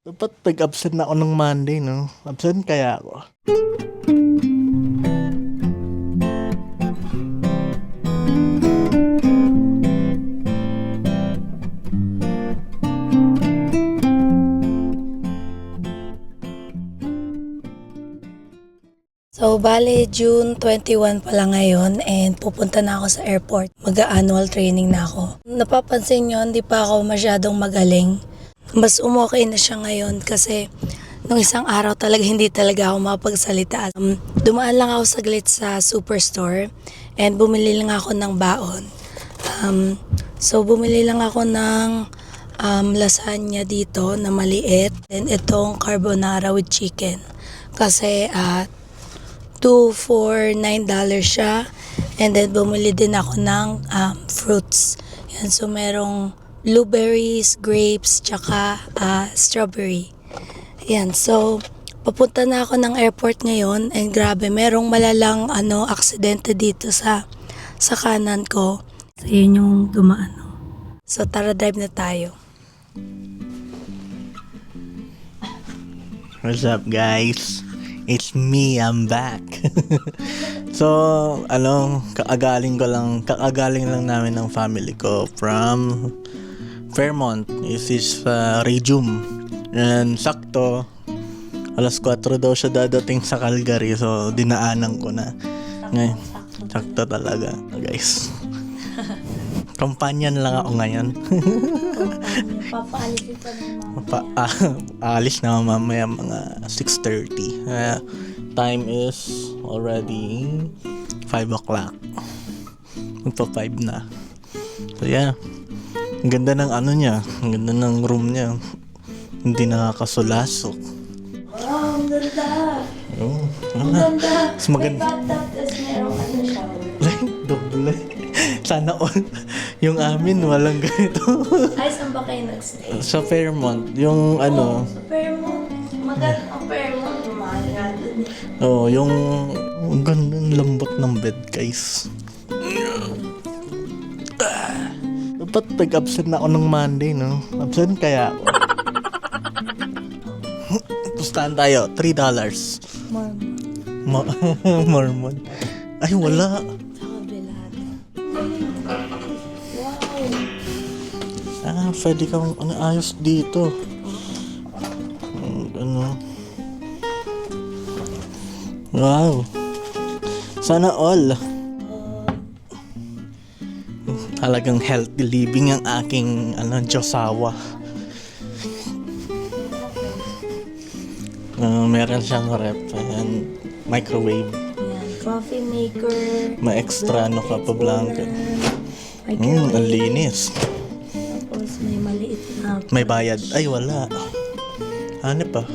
Dapat nag-absent na ako ng Monday, no? Absent kaya ako. So, bale, June 21 pa lang ngayon and pupunta na ako sa airport. Mag-annual training na ako. Napapansin nyo, hindi pa ako masyadong magaling. Mas umokay na siya ngayon kasi nung isang araw talaga hindi talaga ako makapagsalita. Dumaan lang ako saglit sa superstore and bumili lang ako ng baon. So, bumili lang ako ng lasagna dito na maliit. And itong carbonara with chicken. Kasi 2 for $9 siya. And then bumili din ako ng fruits. Yan, so merong blueberries, grapes, tsaka strawberry. Yan, so papunta na ako ng airport ngayon and grabe, merong malalang aksidente dito sa kanan ko. So yun yung dumaan. So tara, drive na tayo. What's up, guys? It's me, I'm back. So, kaagaling lang namin ng family ko from Fairmont. This is Regium. And sakto, alas 4 daw siya dadating sa Calgary. So, dinaanan ko na. Ngayon, sakto talaga, guys. Companion lang ako ngayon. Papaalisin pa ng Alis na mamaya mga 6:30. Time is already 5 o'clock. Magpa 5 na. So yeah. Ang ganda ng niya. Ang ganda ng room niya. Hindi nakakasulasok. Wow, ang ganda! Oh, Ang ganda! Mas maganda. May bathtub, tas merong shower. Doble. Sana all. Yung amin walang ganito. Ay, saan ba kayo nag-stay? Sa Fairmont, yung Sa Fairmont. Maganda ang Fairmont. Mahal nga dun eh. yung ang ganda ng lambot ng bed, guys. Dapat nag-absent na ako ng Monday, no? Absent kaya ako. Pustahan tayo, $3. Mormon. Ay, wala. Sa kabila. Wow! Pwede kang ayos dito. Wow. Sana all. Talagang healthy living ang aking Diyosawa. Meron siyang rep and microwave. Ayan, coffee maker. May extra ka pa blanket. Microwave. Ang linis. Tapos may maliit na. May bayad. Ay, wala. Ano pa?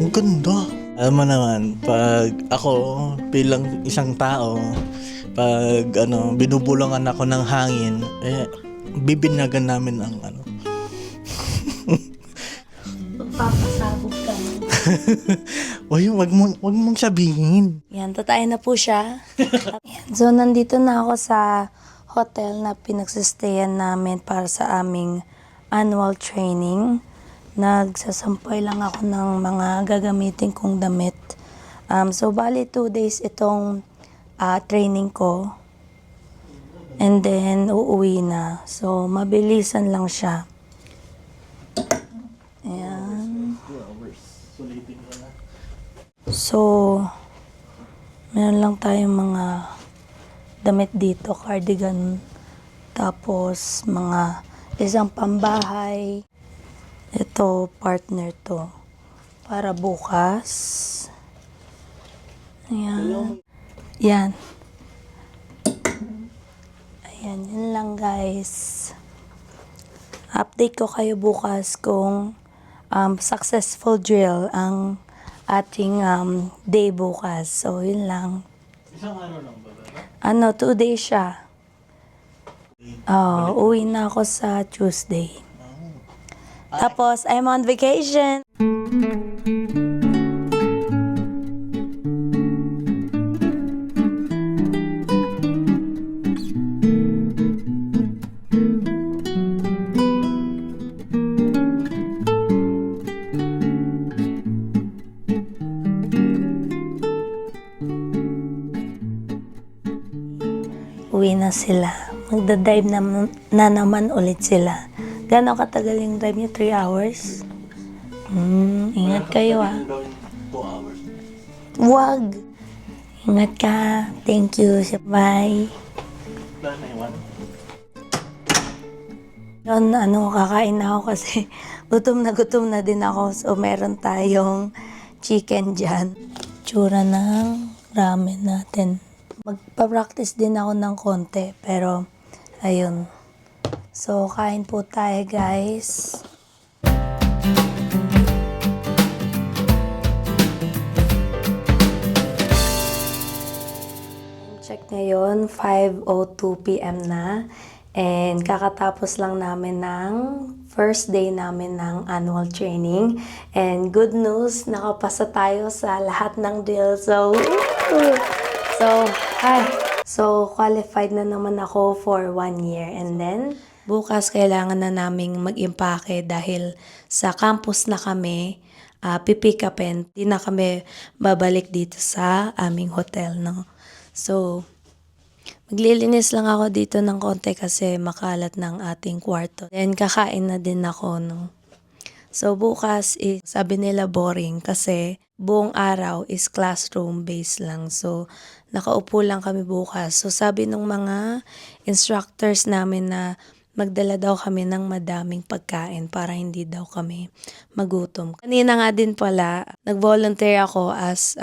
Ang ganda. Alam mo naman, pag ako bilang isang tao, pag binubulungan ako ng hangin, bibinagan namin ang Magpapasabog ka. Uy, wag mong sabihin. Yan, tatayin na po siya. Yan. So, nandito na ako sa hotel na pinagsistayan namin para sa aming annual training. Nagsasampay lang ako ng mga gagamitin kong damit. So, bali 2 days itong training ko. And then, uuwi na. So, mabilisan lang siya. Ayan. So, meron lang tayong mga damit dito, cardigan, tapos mga isang pambahay. Ito, partner to. Para bukas. Ayan. Yan. Ayan, yun lang guys. Update ko kayo bukas kung successful drill ang ating day bukas. So, yun lang. Isang lang ba? 2 days siya. Uwi na ako sa Tuesday. Tapos, I'm on vacation. uwi na sila. Magdadrive na naman ulit sila. Gano'ng katagal yung drive niyo? 3 hours? Ingat kayo ah. 2 hours. Wag! Ingat ka. Thank you. Bye. Yun, kakain na ako kasi gutom na din ako. So, meron tayong chicken dyan. Tsura ng ramen natin. Magpa-practice din ako ng konti. Pero, ayun. So, kain po tayo, guys. Check ngayon, 5:02 p.m. na. And kakatapos lang namin ng first day namin ng annual training. And good news, nakapasa tayo sa lahat ng drill. So, qualified na naman ako for 1 year. And then, bukas kailangan na naming mag-impake dahil sa campus na kami, pipick upin. Di na kami babalik dito sa aming hotel, no? So, maglilinis lang ako dito ng konti kasi makalat ng ating kwarto. Then, kakain na din ako, no? So, bukas sabi nila boring kasi buong araw is classroom-based lang. So, nakaupo lang kami bukas. So, sabi ng mga instructors namin na magdala daw kami ng madaming pagkain para hindi daw kami magutom. Kanina nga din pala, nag-volunteer ako as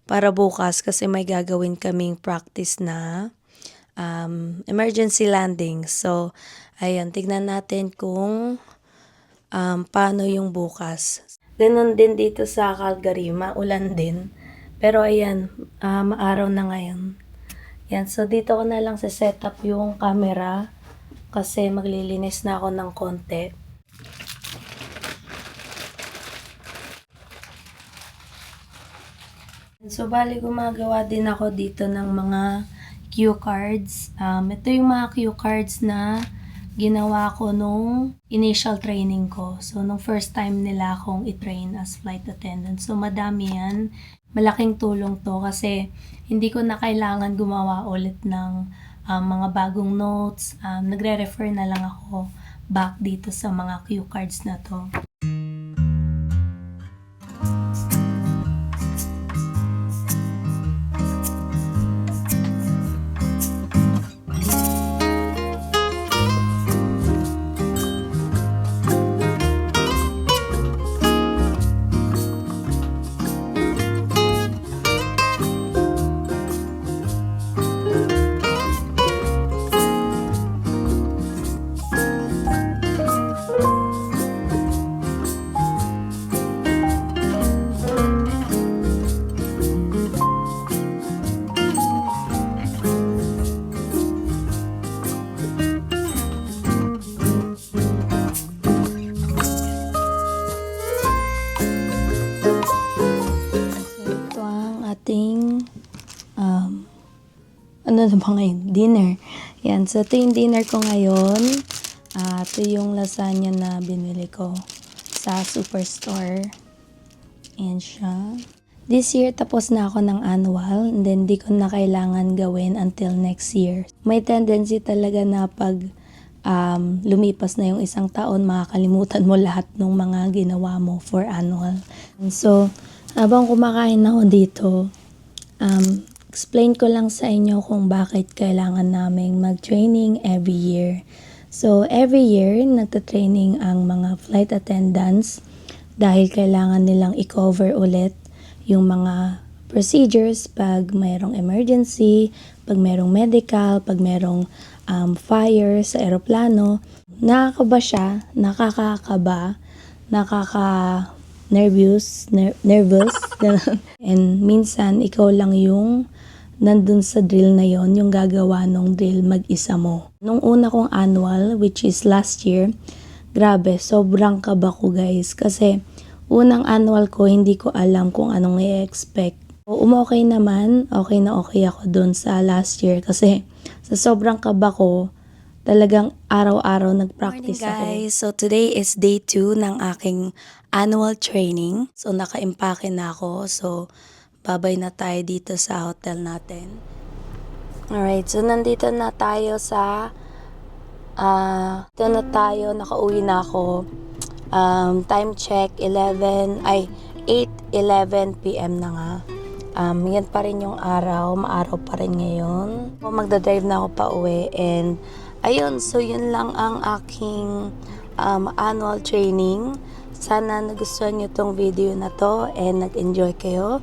para bukas kasi may gagawin kaming practice na emergency landing. So, ayan, tignan natin kung paano yung bukas. Ganon din dito sa Calgary, maulan din. Pero ayan, maaraw na ngayon. Yan, so dito ko na lang sa setup yung camera kasi maglilinis na ako ng konti. So, bali gumagawa din ako dito ng mga cue cards. Ito yung mga cue cards na ginawa ko nung initial training ko. So, nung first time nila akong i-train as flight attendant. So, madami yan. Malaking tulong to kasi hindi ko na kailangan gumawa ulit ng mga bagong notes. Nagre-refer na lang ako back dito sa mga cue cards na to. Ano na ba ngayon? Dinner. Yan. So, ito yung dinner ko ngayon. Ito yung lasagna na binili ko sa Superstore. Ayan siya. This year, tapos na ako ng annual. And then, di ko na kailangan gawin until next year. May tendency talaga na pag lumipas na yung isang taon, makakalimutan mo lahat ng mga ginawa mo for annual. And so, habang kumakain ako dito, explain ko lang sa inyo kung bakit kailangan naming mag-training every year. So, every year, nagta-training ang mga flight attendants dahil kailangan nilang i-cover ulit yung mga procedures pag mayroong emergency, pag mayroong medical, pag mayroong fire sa eroplano. Nakakaba siya, nakakakaba, nervous, and minsan ikaw lang yung nandun sa drill na yon, yung gagawa ng drill mag-isa mo. Nung una kong annual, which is last year, grabe, sobrang kaba ko guys. Kasi unang annual ko, hindi ko alam kung anong i-expect. Okay naman, okay na okay ako dun sa last year. Kasi sa sobrang kaba ko, talagang araw-araw nag-practice ako. Morning guys, so today is day 2 ng aking annual training. So naka-impake na ako. So babay na tayo dito sa hotel natin. Alright, so nandito na tayo dito na tayo, nakauwi na ako. Time check, 8:11 p.m. na nga. Yan pa rin yung araw, maaraw pa rin ngayon. Magdadrive na ako pa uwi and ayun, so yun lang ang aking annual training. Sana nagustuhan nyo tong video na to and nag-enjoy kayo.